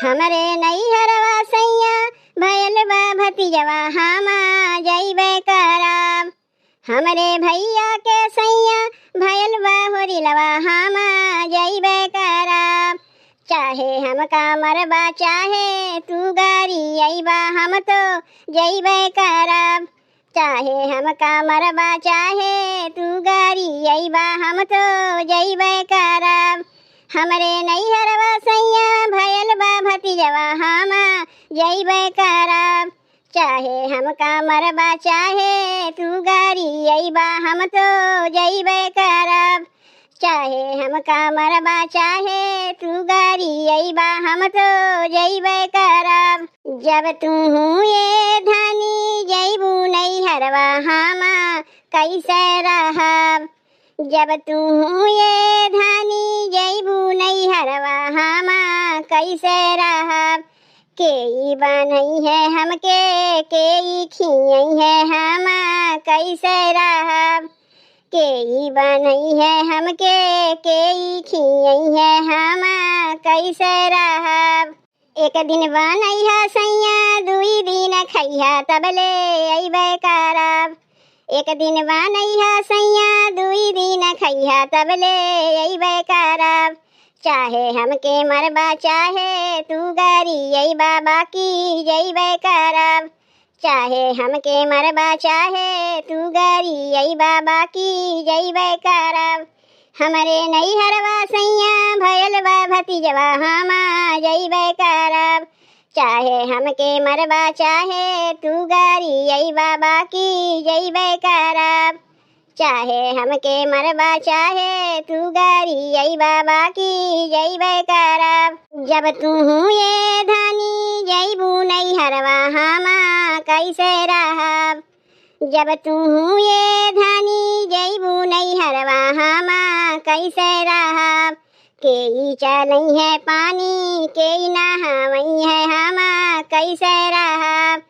हमरे नैहरवा सैया भयल बा भतीजवा हामा जइबे करब। हमरे भैया के सैया भयल बा होरिलवा हामा जइबे करब। चाहे हमका मरबा चाहे तू गारी अइबा हम तो जइबे करब। चाहे हमका मरबा चाहे तू गारी अइबा हम तो जइबे करब। हमरे नैहरवा सैया भयल बा भतीजवा हामा जइबे करब। चाहे हमका मरबा चाहे तू गारी अइबा हम तो जइबे करब। चाहे हमका मरबा चाहे तू गारी अइबा हम तो जइबे करब। जब तू ये धानी जइबू नैहरवा हामा कैसे रहब। जब तू ये धानी जइबू नैहरवा हामा कैसे रहब। केई बनई है हमके केई खियई है हामा कैसे रहब। केई बनई है हमके केई खियई है हामा कैसे रहब। एक दिन बनई है सैया दुई दिन खइहा तबले अइबे करब। एक दिन बनई है सैया दुई दिन खइहा तबले अइबे करब। चाहे हमके मरबा चाहे तू गारी अइबा बाकी जइबे करब। चाहे हमके मरबा चाहे तू गारी अइबा बाकी जइबे करब। हमरे नैहरवा सैया भयल बा भतीजवा हामा जइबे करब। चाहे हमके मरबा चाहे तू गारी अइबा बाकी जइबे करब। चाहे हमके मरबा चाहे तू गारी अइबा बाकी जइबे करब। जब तू ये धानी जइबू नैहरवा हामा कैसे रहब। जब तू ये धानी जइबू नैहरवा हामा कैसे रहब। केई चलई है पानी केई नहावई है हामा कैसे रहब।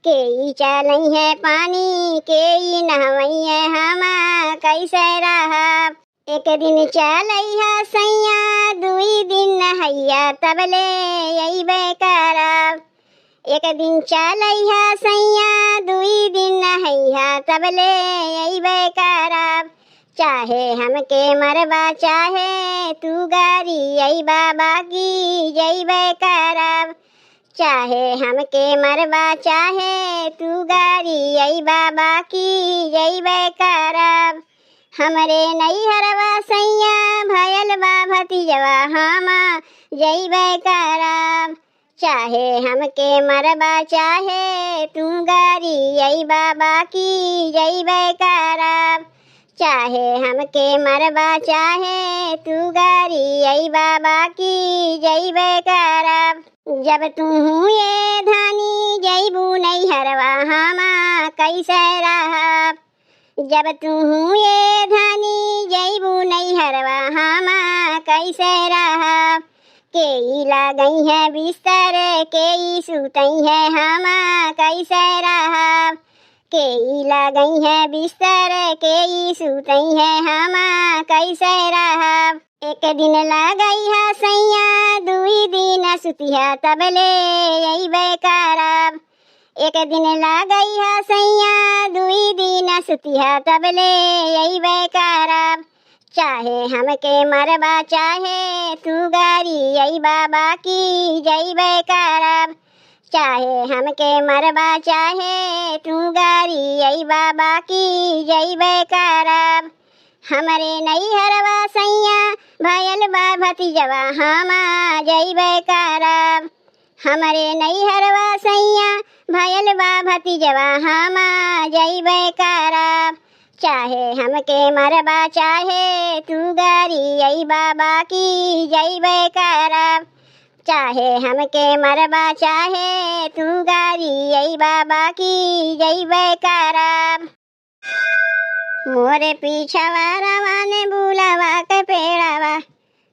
केई चलई है पानी केई नहावई है हामा कैसे रहब। एक दिन चलई है सैया दुई दिन नहैया तबले अइबे करब। एक दिन चलई है सैया दुई दिन नहैया तबले अइबे करब। चाहे हमके मरबा चाहे तू गारी अइबा बाकी जइबे करब। चाहे हमके मरबा चाहे तू गारी अइबा बाकी जइबे करब। हमरे नैहरवा सैया भयल बा भतीजवा हामा जइबे करब। चाहे हमके मरबा चाहे तू गारी अइबा बाकी जइबे करब। चाहे हमके मरबा चाहे तू गारी अइबा बाकी जइबे करब। जब तू ये धानी जइबू नैहरवा हामा कैसे रहब। जब तू ये धानी जइबू नैहरवा हामा कैसे रहब। केई लगई है बिस्तर केई सुतई है हामा कैसे रहब। केई लगई है बिस्तर केई सुतई है हामा कैसे रहब। एक दिन लगई है सैया दुई दिन सुतिहा तबले अइबे करब। एक दिन लगई है सैया दुई दिन सुतिहा तबले अइबे करब। चाहे हमके मरबा चाहे तू गारी अइबा बाकी जइबे करब। चाहे हमके मरबा चाहे तू गारी अइबा बाकी जइबे करब। हमरे नैहरवा सैया भयल बा भतीजवा हामा जइबे करब। हमरे नैहरवा सैया भयल बा भतीजवा हामा जइबे करब। चाहे हमके मरबा चाहे तू गारी अइबा बाकी जइबे करब। चाहे हमके मरबा चाहे तू गारी अइबा बाकी जइबे करब। मोरे पीछवा रवाने बुलावा के पेड़वा।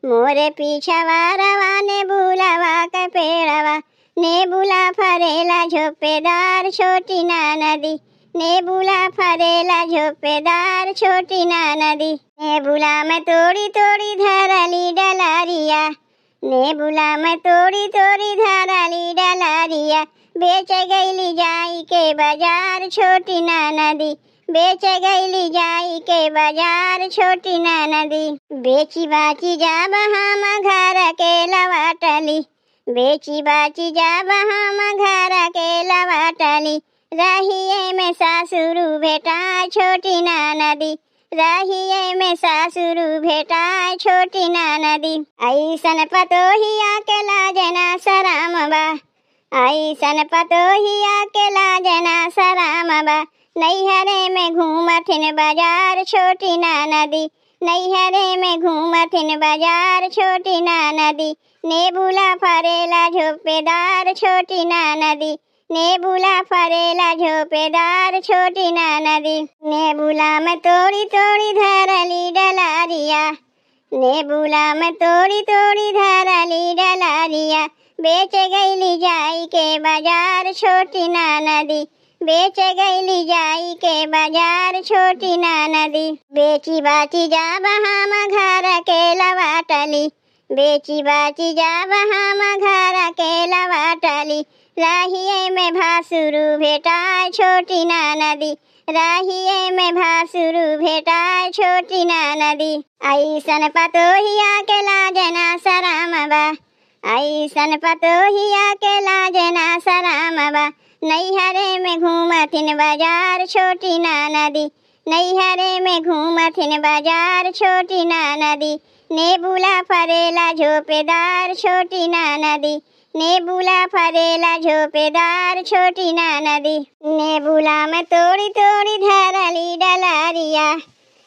मोरे पीछवा रवाने बुलावा के पेड़वा। नेबुला फरेला झोपेदार छोटी ना नदी। नेबुला फरेला झोपेदार छोटी ना नदी। नेबुला में तोड़ी तोड़ी धरली डलारिया। नेबुला में तोड़ी तोड़ी धराली डलारिया, बेच गईली जाई के बाजार छोटी नदी, बेच गईली जाई के बाजार छोटी नदी। बेची बाची जाब हम घर के लवाटली, बेची बाची जाब हम घर के लवाटली। रहिए में सासुरु भेटा छोटी नदी, रहिए में सासुरु भेटा छोटी नदी। ऐसन पतोहिया के लाजना सराम बा, ऐसन पतोहिया के लाजना सराम बा। नैहरे में घूमथिन बाजार छोटी नदी, नैहरे में घूमथिन बाजार छोटी नदी। नेबुला फरेला झोपेदार छोटी नदी, नेबुला फरेला झोपेदार छोटी नदी। नेबुला में तोड़ी तोड़ी धरली डलारिया, नेबुला में तोड़ी तोड़ी धरली डलारिया। बेच गईली जाई के बाजार छोटी नदी, बेच गईली जाई के बाजार छोटी नदी। बेची बाची जाब हम घर के लवाटली, बेची बाची जाब हम घर के लवाटली। राहिए में भासुरु भेटा छोटी नदी, राहिए में भासुरु भेटा छोटी नदी। ऐसन पतोहिया के लाजना सराम बा, ऐसन पतोहिया के लाजना सराम बा। नैहरे में घूमथिन बाजार छोटी नदी, नैहरे में घूमथिन बाजार छोटी नदी। नेबुला फरेला झोपेदार छोटी नदी, नेबुला फरेला झोपेदार छोटी नदी। नेबुला में तोड़ी तोड़ी धरली डलारिया,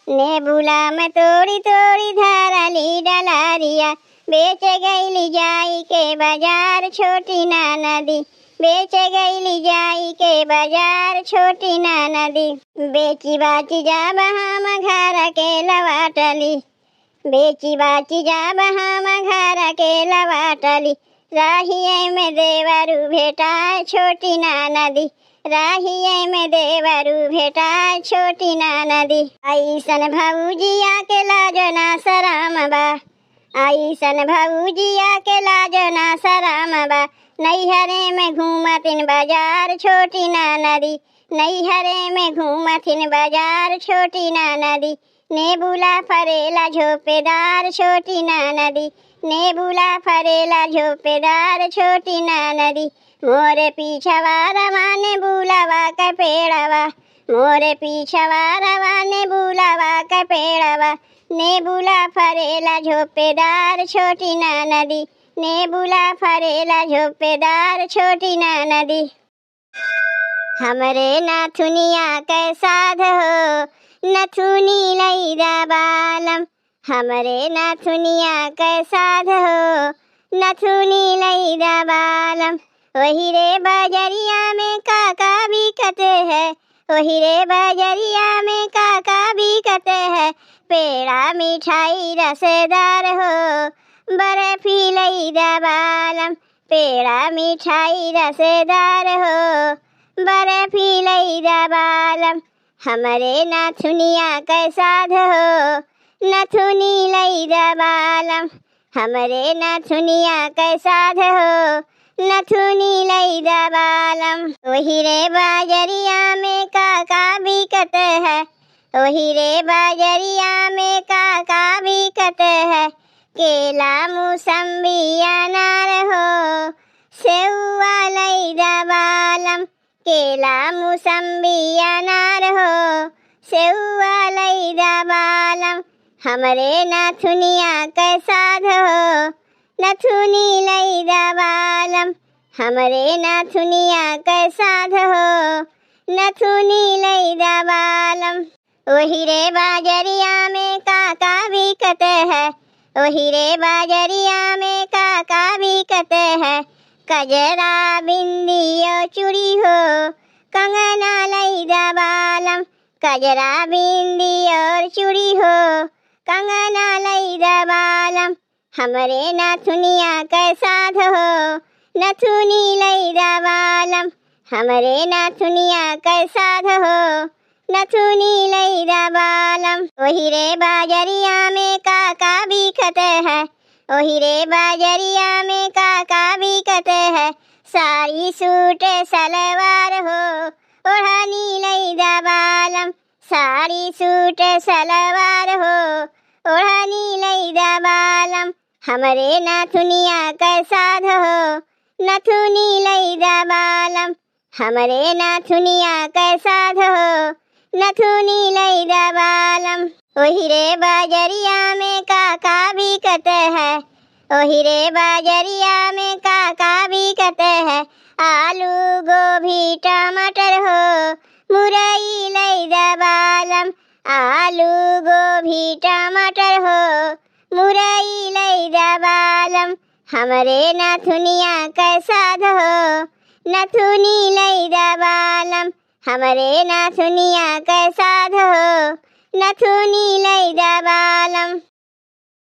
नेबुला में तोड़ी तोड़ी धरली डलारिया। बेच गईली जाई के बाजार छोटी नदी, बेच गईली जाई के बाजार छोटी नदी। बेची बाची जाब हम घर के लवाटली, बेची बाची जाब हम घर के लवाटली। राहिए में देवरु भेटा छोटी नदी, राहिए में देवरु भेटा छोटी नदी। ऐसन भौजिया के लाजना सराम बा, ऐसन भौजिया के लाजना सराम बा। नैहरे में घूमथिन बाजार छोटी नदी, नैहरे में घूमथिन बाजार छोटी नदी। नेबुला फरेला झोपेदार छोटी नदी, नेबुला फरेला झोपेदार छोटी नदी। मोरे पीछवा रवाने बुलावा का पेड़वा, मोरे पीछवा रवाने बुलावा का पेड़वा। नेबुला फरेला झोपेदार छोटी नदी, नेबुला फरेला झोपेदार छोटी नदी। हमरे नाथुनिया के साध हो, नथुनी लैदा बालम। हमरे नाथुनिया के साध हो, नथुनी लैदा बालम। वही रे बाजरिया में काका बिकते है, वही रे बाजरिया में काका बिकते है। पेड़ा मिठाई रसेदार हो, बर्फी लैदा बालम। पेड़ा मिठाई रसेदार हो, बर्फी लैदा बालम। हमरे नाथुनिया के साध हो, नथुनी लैदा बालम। हमरे नाथुनिया के साध हो, नथुनी लैदा बालम। वही रे बाजरिया में काका बिकते है, वही रे बाजरिया में काका बिकते है। केला मौसम्बी अनार हो, सेउआ लैदा बालम। केला मौसम्बी अनार हो, सेउआ लैदा बालम। हमरे नाथुनिया के साध हो, नथुनी लैदा बालम। हमरे नाथुनिया के साध हो, नथुनी लैदा बालम। वही रे बाजरिया में काका बिकते है, वही रे बाजरिया में काका बिकते है। कजरा बिंदी और चूड़ी हो, कंगना लैदा बालम। कजरा बिंदी और चूड़ी हो, कंगना लैदा बालम। हमरे नाथुनिया के साध हो, नथुनी लैदा बालम। हमरे नाथुनिया के साध हो, नथुनी लैदा बालम। वही रे बाजरिया में काका बिकते है, ओही रे बाजरिया में काका बिकत है, साड़ी सूट सलवार हो, ओढ़नी लैदा बालम, साड़ी सूट सलवार हो, ओढ़नी लैदा बालम। हमरे नाथुनिया कै साध हो, नथुनी लैदा बालम, हमरे नाथुनिया कै साध हो, नथुनी लैदा बालम। ओही रे बाजरिया में काका बिकत है, ओही रे बाजरिया में काका बिकत है, आलू गोभी टमाटर हो, मुरई लैदा बालम, आलू गोभी टमाटर हो, मुरई लैदा बालम। हमरे नाथुनिया कै साध हो, नथुनी लैदा बालम, हमरे नाथुनिया कै साध हो, नथुनी लैदा बालम।